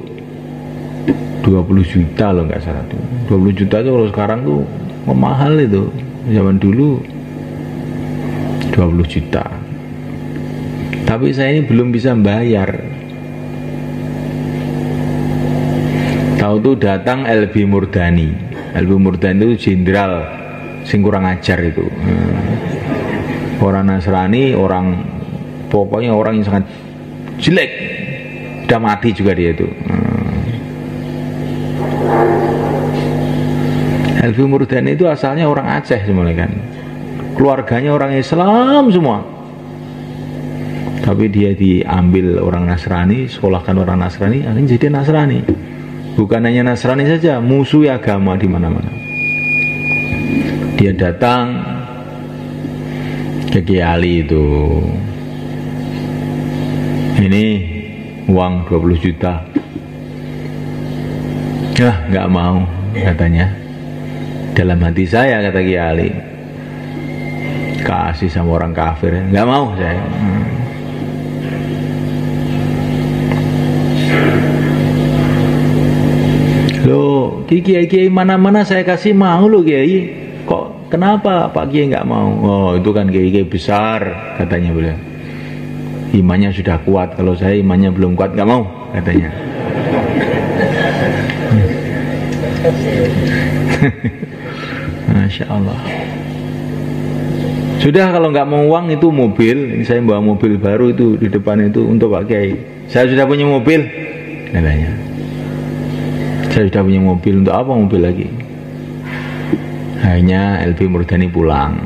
20 juta loh, nggak salah tuh. 20 juta itu kalau sekarang tuh mahal itu. Zaman dulu 20 juta. Tapi saya ini belum bisa bayar. Tahu tuh datang LB Murdani. LB Murdani itu jenderal sing kurang ajar itu. Orang Nasrani, orang pokoknya orang yang sangat jelek. Udah mati juga dia itu. LB Murdani itu asalnya orang Aceh semuanya kan. Keluarganya orang Islam semua. Tapi dia diambil orang Nasrani, sekolahkan orang Nasrani, akhirnya jadi Nasrani. Bukan hanya Nasrani saja, musuh agama di mana-mana. Dia datang ke Kiai Ali itu. Ini uang 20 juta. Nggak mau, katanya. Dalam hati saya, kata Kiai Ali, kasih sama orang kafir, nggak mau saya. Loh, kiai mana-mana saya kasih mau loh kiai. Kok kenapa Pak Kiai nggak mau? Oh, itu kan kiai besar, katanya beliau. Imannya sudah kuat. Kalau saya imannya belum kuat, nggak mau, katanya. Masya Allah. Sudah, kalau nggak mau uang itu mobil. Ini saya bawa mobil baru itu di depan itu untuk Pak Kiai. Saya sudah punya mobil, katanya. Saya sudah punya mobil, untuk apa mobil lagi? Akhirnya LB Murdani pulang.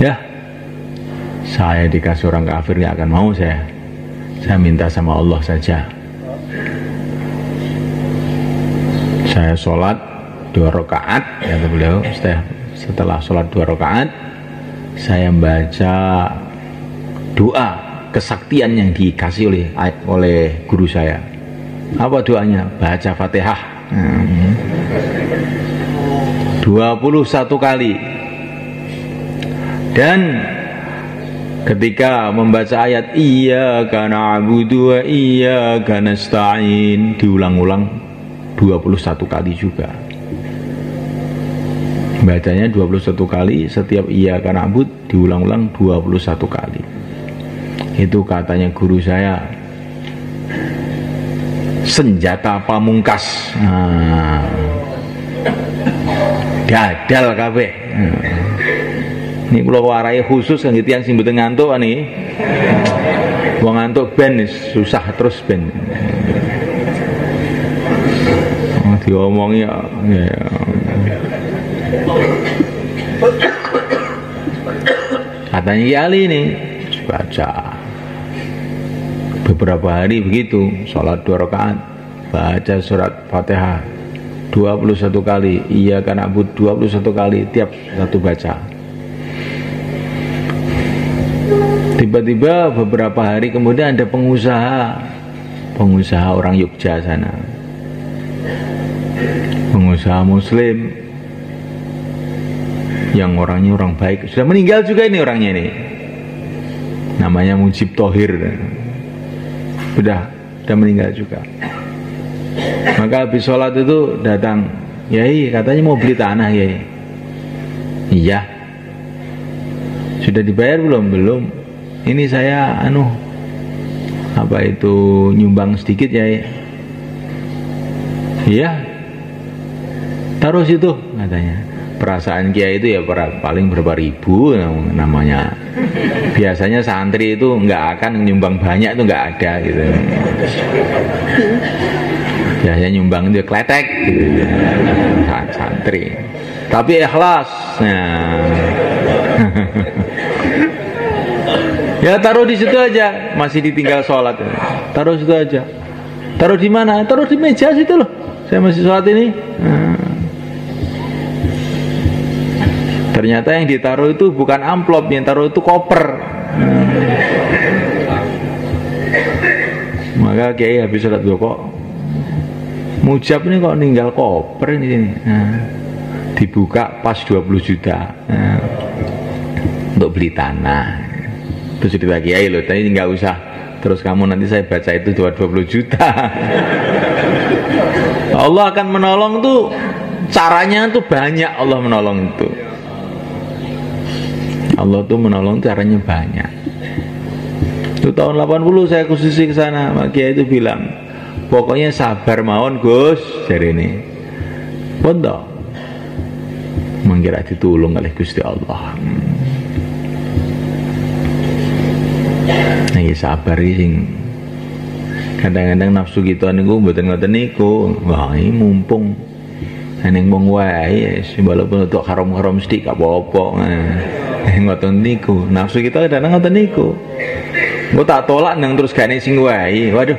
Ya, saya dikasih orang kafir nggak akan mau saya. Saya minta sama Allah saja. Saya sholat 2 rakaat, kata beliau. Setelah sholat 2 rakaat, saya membaca doa kesaktian yang dikasih oleh guru saya. Apa doanya? Baca Fatihah 21 kali. Dan ketika membaca ayat iyyaka na'budu wa iyyaka nasta'in, diulang-ulang 21 kali juga. Bacanya 21 kali, setiap iyyaka na'budu diulang-ulang 21 kali. Itu katanya guru saya, senjata pamungkas. Gadal kabeh. Ini kalau warai khusus kan yang sing mboten ngantuk nih. Wong ngantuk ben susah terus ben. Diomongi ya. Katanya Ali ini baca beberapa hari begitu, sholat 2 rakaat, baca surat Fatihah 21 kali, iyyaka na'budu 21 kali, tiap satu baca. Tiba-tiba beberapa hari kemudian ada pengusaha orang Yogyakarta sana, pengusaha muslim yang orangnya orang baik, sudah meninggal juga ini orangnya ini, namanya Mujib Thohir, sudah meninggal juga. Maka habis sholat itu datang, Yai katanya mau beli tanah Yai. Iya. Sudah dibayar belum? Belum. Ini saya nyumbang sedikit Yai. Iya. Taruh situ katanya. Perasaan kiai itu ya paling berapa ribu namanya. Biasanya santri itu nggak akan nyumbang banyak, itu nggak ada gitu. Biasanya nyumbang itu kletek gitu. Santri. Tapi ikhlas. Nah. Ya taruh di situ aja, masih ditinggal sholat. Taruh situ aja. Taruh di mana? Taruh di meja situ loh. Saya masih sholat ini. Nah. Ternyata yang ditaruh itu bukan amplop, yang taruh itu koper. Maka kiai habis sholat kok mujab ini kok ninggal koper ini. Dibuka pas 20 juta untuk beli tanah. Terus cerita kiai loh, tadi nggak usah terus kamu nanti saya baca itu 20 juta. Allah akan menolong tuh, caranya tuh banyak. Allah menolong itu, Allah tuh menolong caranya banyak. Itu tahun 80 saya khususi ke sana, Pak Kiai itu bilang, pokoknya sabar mawon Gus, jadi ini. Pondok mengira ditulung oleh Gusti Allah. Nah, sabar sing kadang-kadang nafsu gitu niku mboten ngoten niku. Wah, ini mumpung ning wong wae walaupun untuk haram-haram sithik gak apa-apa. Ngoten niku. Nafsu kita kadang ngoten niku. Engko tak tolak nang terus gane sing wae. Waduh.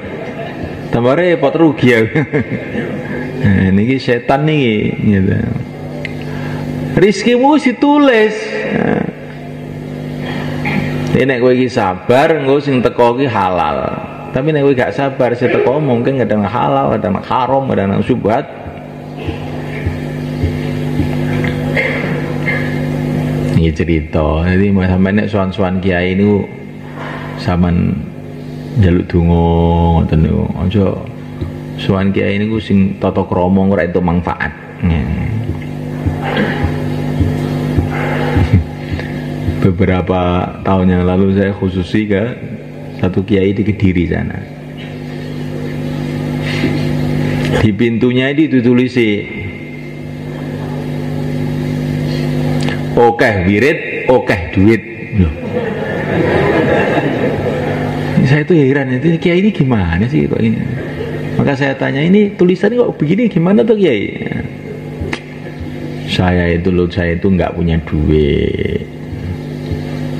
Tambah repot rugi ya. Nah, niki setan niki gitu. Rizkimu ditulis. Nek kowe iki sabar, engko sing teko iki halal. Tapi nek kowe gak sabar, sing teko mungkin kadang halal, kadang haram, kadang syubhat. Iki cerita. Jadi sampeyan nek sowan-sowan kiai niku sampean njaluk donga ngoten niku. Aja sowan kiai niku sing tata krama ora entuk manfaat. Beberapa tahun yang lalu saya khususi ke satu kiai di Kediri sana. Di pintunya itu ditulis okeh wirid, okeh duit. Loh. Saya tuh heran, itu kiai ini gimana sih kok ini? Maka saya tanya, ini tulisannya kok begini, gimana tuh kiai? Saya itu nggak punya duit,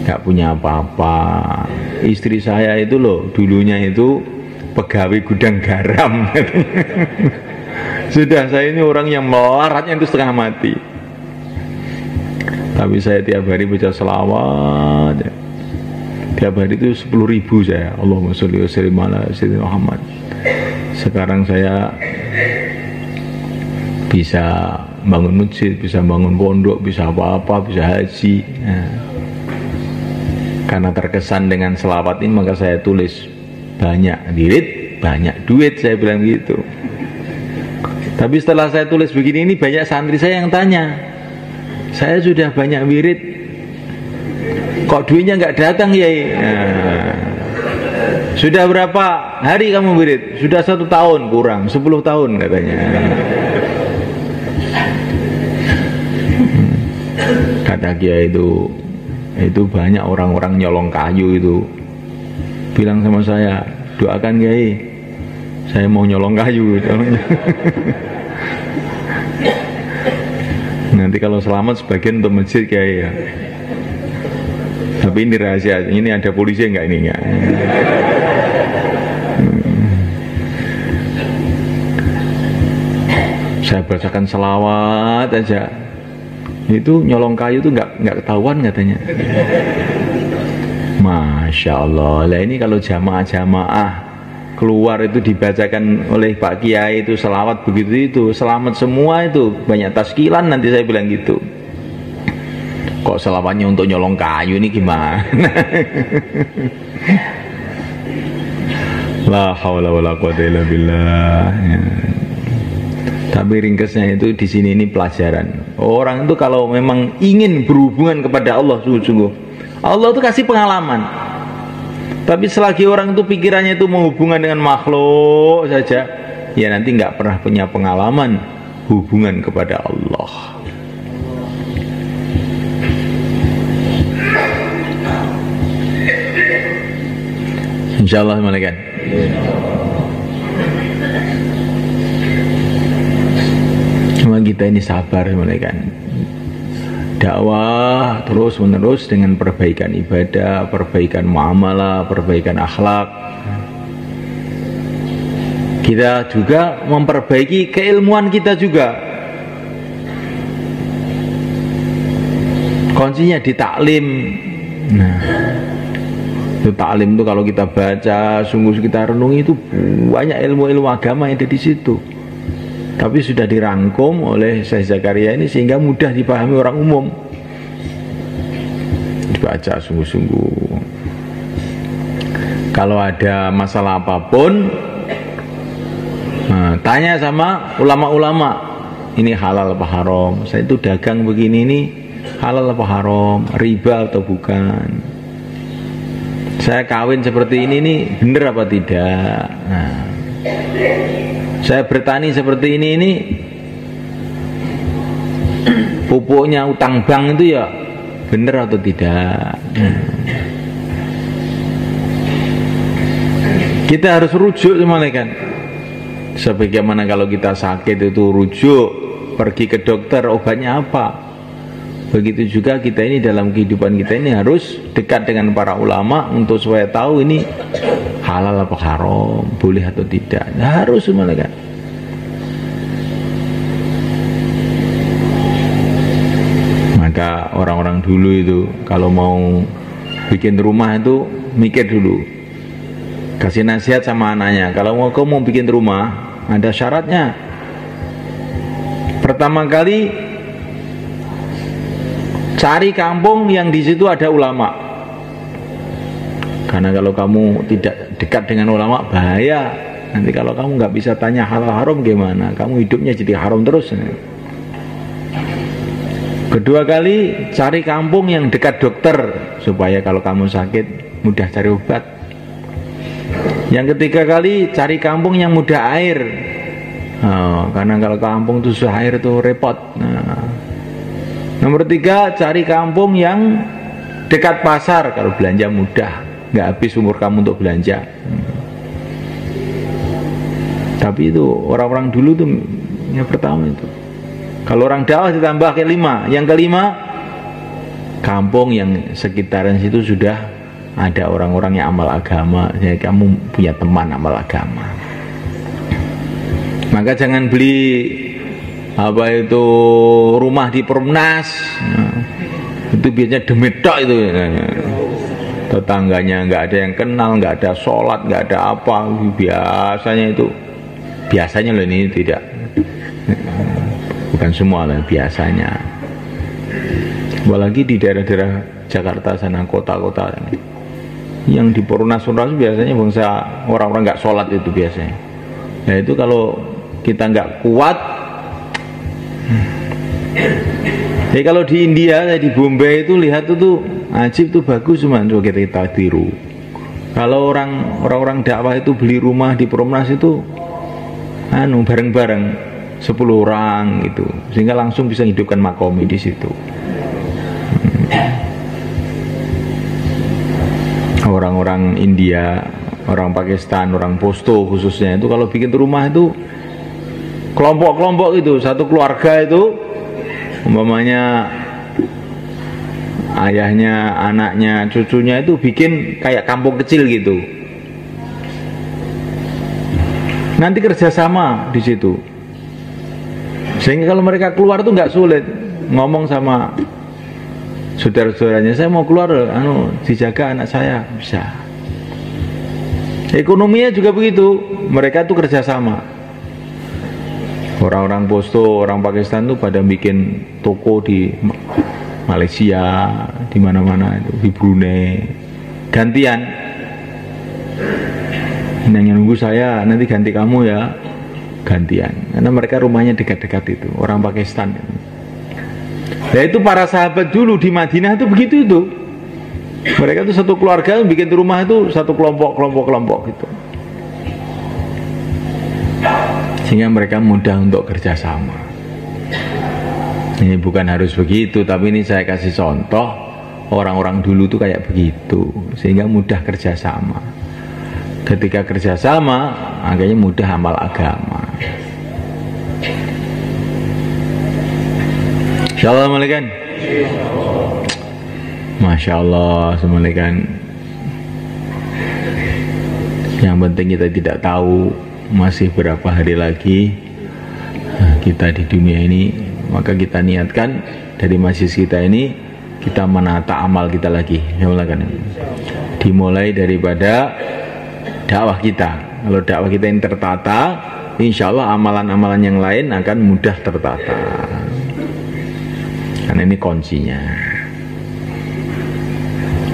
nggak punya apa-apa. Istri saya itu loh dulunya itu pegawai gudang garam. Sudah, saya ini orang yang melaratnya itu setengah mati. Tapi saya tiap hari baca selawat. Tiap hari itu 10.000 saya. Allahumma sholli wa sallim ala sayyidina Muhammad. Sekarang saya bisa bangun masjid, bisa bangun pondok, bisa apa-apa, bisa haji. Nah, karena terkesan dengan selawat ini, maka saya tulis banyak wirid, banyak duit, saya bilang gitu. Tapi setelah saya tulis begini, ini banyak santri saya yang tanya, saya sudah banyak wirid, kok duitnya nggak datang ya? Nah, sudah berapa hari kamu wirid? Sudah 1 tahun kurang, 10 tahun katanya. Kata Kiai itu banyak orang-orang nyolong kayu itu bilang sama saya, doakan Kiai, saya mau nyolong kayu. Nanti kalau selamat sebagian untuk masjid Kiai ya. Tapi ini rahasia, ini ada polisi enggak ini enggak? Saya bacakan selawat aja. Itu nyolong kayu itu nggak ketahuan katanya. Masya Allah. Lah ini kalau jamaah keluar itu dibacakan oleh Pak Kiai itu selawat begitu itu selamat semua, itu banyak taskilan nanti saya bilang gitu. Kok selawatnya untuk nyolong kayu ini gimana? La haula wala quwwata illa billah. Ya. Tapi ringkasnya itu di sini ini pelajaran. Orang itu kalau memang ingin berhubungan kepada Allah sungguh-sungguh, Allah itu kasih pengalaman. Tapi selagi orang itu pikirannya itu menghubungkan dengan makhluk saja, ya nanti nggak pernah punya pengalaman hubungan kepada Allah. Insyaallah malaikat. Cuma kita ini sabar malaikat. Dakwah terus menerus dengan perbaikan ibadah, perbaikan muamalah, perbaikan akhlak. Kita juga memperbaiki keilmuan kita juga. Kuncinya di taklim. Nah, itu taklim itu kalau kita baca, sungguh kita renungi itu banyak ilmu-ilmu agama yang ada di situ. Tapi sudah dirangkum oleh Syekh Zakaria ini sehingga mudah dipahami orang umum. Dibaca sungguh-sungguh. Kalau ada masalah apapun, nah, tanya sama ulama-ulama. Ini halal apa haram? Saya itu dagang begini ini halal apa haram? Riba atau bukan? Saya kawin seperti ini nih bener apa tidak? Nah, saya bertani seperti ini pupuknya utang bank itu ya bener atau tidak? Kita harus rujuk semuanya kan. Sebagaimana kalau kita sakit itu rujuk, pergi ke dokter, obatnya apa? Begitu juga kita ini dalam kehidupan kita ini harus dekat dengan para ulama untuk supaya tahu ini halal apa haram, boleh atau tidak. Nah, harus semuanya kan. Maka orang-orang dulu itu kalau mau bikin rumah itu mikir dulu, kasih nasihat sama anaknya. Kalau kau mau bikin rumah ada syaratnya. Pertama kali cari kampung yang di situ ada ulama. Karena kalau kamu tidak dekat dengan ulama bahaya. Nanti kalau kamu nggak bisa tanya halal haram gimana? Kamu hidupnya jadi haram terus. Kedua kali cari kampung yang dekat dokter supaya kalau kamu sakit mudah cari obat. Yang ketiga kali cari kampung yang mudah air. Karena kalau kampung itu susah air itu repot. Nomor tiga, cari kampung yang dekat pasar. Kalau belanja mudah, nggak habis umur kamu untuk belanja. Tapi itu orang-orang dulu tuh yang pertama itu. Kalau orang dakwah ditambah ke 5. Yang kelima, kampung yang sekitaran situ sudah ada orang-orang yang amal agama. Jadi kamu punya teman amal agama. Maka jangan beli apa itu rumah di Perumnas, itu biasanya demit tok itu. Tetangganya nggak ada yang kenal, nggak ada sholat, nggak ada apa. Biasanya loh ini tidak, bukan semua lah, biasanya. Apalagi di daerah-daerah Jakarta sana, kota-kota yang di Perumnas biasanya bangsa orang-orang nggak sholat itu biasanya. Nah itu kalau kita nggak kuat. Jadi kalau di India, di Bombay itu lihat itu ajib itu bagus, cuma kita tiru. Kalau orang-orang dakwah itu beli rumah di Perumnas itu bareng-bareng 10 orang itu, sehingga langsung bisa hidupkan makomi di situ. Orang-orang India, orang Pakistan, orang Posto khususnya itu kalau bikin rumah itu kelompok-kelompok itu, satu keluarga itu umpamanya ayahnya, anaknya, cucunya itu bikin kayak kampung kecil gitu. Nanti kerjasama di situ, sehingga kalau mereka keluar tuh nggak sulit ngomong sama saudara-saudaranya, saya mau keluar, dijaga anak saya, bisa. Ekonominya juga begitu, mereka tuh kerjasama. Orang-orang Posto, orang Pakistan tuh pada bikin toko di Malaysia, di mana-mana itu, di Brunei, gantian. Yang nunggu saya, nanti ganti kamu ya, gantian. Karena mereka rumahnya dekat-dekat itu, orang Pakistan. Nah itu para sahabat dulu di Madinah itu begitu itu. Mereka itu satu keluarga bikin rumah itu satu kelompok gitu. Sehingga mereka mudah untuk kerjasama. Ini bukan harus begitu, tapi ini saya kasih contoh orang-orang dulu tuh kayak begitu, sehingga mudah kerjasama. Ketika kerjasama, akhirnya mudah amal agama. Insyaallah malaikan. Masya Allah semalekan. Yang penting kita tidak tahu masih berapa hari lagi kita di dunia ini, maka kita niatkan dari majelis kita ini kita menata amal kita lagi. Dimulai daripada dakwah kita. Kalau dakwah kita yang tertata, insya Allah amalan-amalan yang lain akan mudah tertata. Karena ini kuncinya.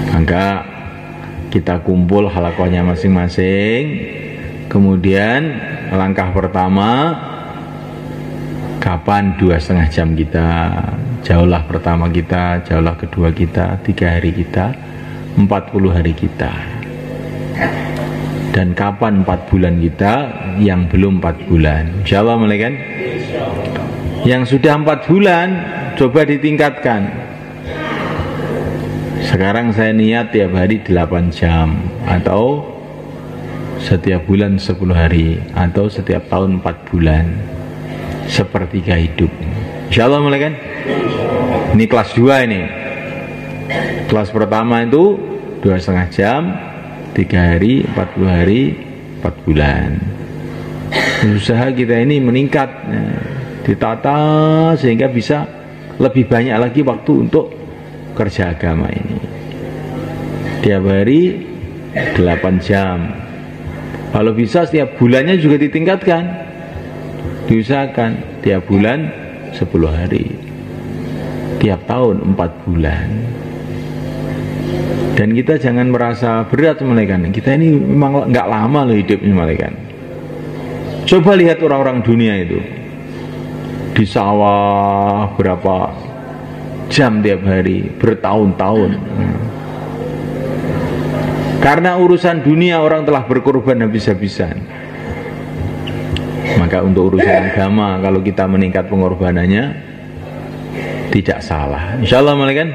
Maka kita kumpul halakohnya masing-masing. Kemudian langkah pertama, kapan 2,5 jam kita, jauhlah pertama kita, jauhlah kedua kita, 3 hari kita, 40 hari kita. Dan kapan 4 bulan kita, yang belum 4 bulan. Insya Allah malaikat. Yang sudah 4 bulan, coba ditingkatkan. Sekarang saya niat tiap hari 8 jam, atau setiap bulan 10 hari, atau setiap tahun 4 bulan, sepertiga hidup. Insya Allah malaikat. Ini kelas 2 ini. Kelas pertama itu 2,5 jam, 3 hari, 40 hari, 4 bulan. Usaha kita ini meningkat, ditata sehingga bisa lebih banyak lagi waktu untuk kerja agama ini. Tiap hari 8 jam. Kalau bisa setiap bulannya juga ditingkatkan. Diusahakan tiap bulan 10 hari. Tiap tahun 4 bulan. Dan kita jangan merasa berat malaikat. Kita ini memang nggak lama loh hidupnya malaikat. Coba lihat orang-orang dunia itu di sawah berapa jam tiap hari, bertahun-tahun. Karena urusan dunia orang telah berkorban habis-habisan. Maka untuk urusan agama, kalau kita meningkat pengorbanannya, tidak salah. Insya Allah malaikat.